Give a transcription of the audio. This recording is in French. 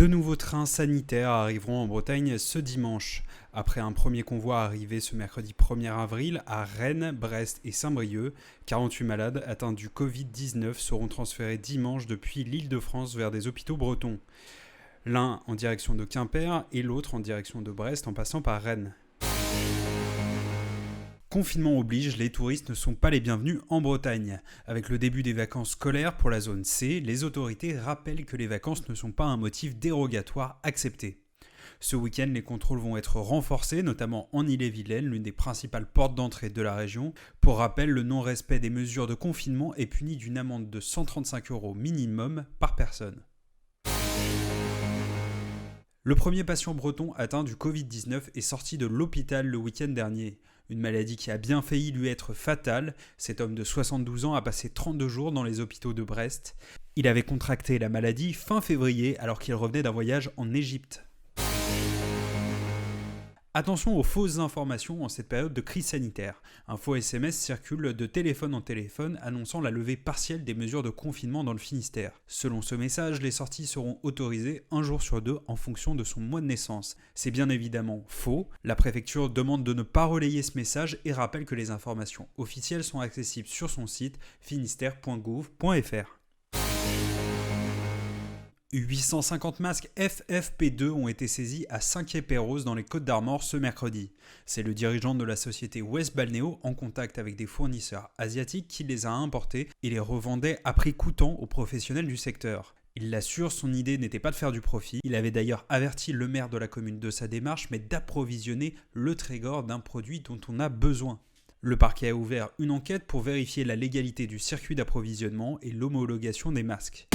Deux nouveaux trains sanitaires arriveront en Bretagne ce dimanche. Après un premier convoi arrivé ce mercredi 1er avril à Rennes, Brest et Saint-Brieuc, 48 malades atteints du Covid-19 seront transférés dimanche depuis l'Île-de-France vers des hôpitaux bretons. L'un en direction de Quimper et l'autre en direction de Brest en passant par Rennes. Confinement oblige, les touristes ne sont pas les bienvenus en Bretagne. Avec le début des vacances scolaires pour la zone C, les autorités rappellent que les vacances ne sont pas un motif dérogatoire accepté. Ce week-end, les contrôles vont être renforcés, notamment en Ille-et-Vilaine, l'une des principales portes d'entrée de la région. Pour rappel, le non-respect des mesures de confinement est puni d'une amende de 135 € minimum par personne. Le premier patient breton atteint du Covid-19 est sorti de l'hôpital le week-end dernier. Une maladie qui a bien failli lui être fatale. Cet homme de 72 ans a passé 32 jours dans les hôpitaux de Brest. Il avait contracté la maladie fin février alors qu'il revenait d'un voyage en Égypte. Attention aux fausses informations en cette période de crise sanitaire. Un faux SMS circule de téléphone en téléphone annonçant la levée partielle des mesures de confinement dans le Finistère. Selon ce message, les sorties seront autorisées un jour sur deux en fonction de son mois de naissance. C'est bien évidemment faux. La préfecture demande de ne pas relayer ce message et rappelle que les informations officielles sont accessibles sur son site finistère.gouv.fr. 850 masques FFP2 ont été saisis à Saint-Quay-Pérouse dans les Côtes-d'Armor ce mercredi. C'est le dirigeant de la société West Balnéo en contact avec des fournisseurs asiatiques qui les a importés et les revendait à prix coûtant aux professionnels du secteur. Il l'assure, son idée n'était pas de faire du profit. Il avait d'ailleurs averti le maire de la commune de sa démarche, mais d'approvisionner le Trégor d'un produit dont on a besoin. Le parquet a ouvert une enquête pour vérifier la légalité du circuit d'approvisionnement et l'homologation des masques.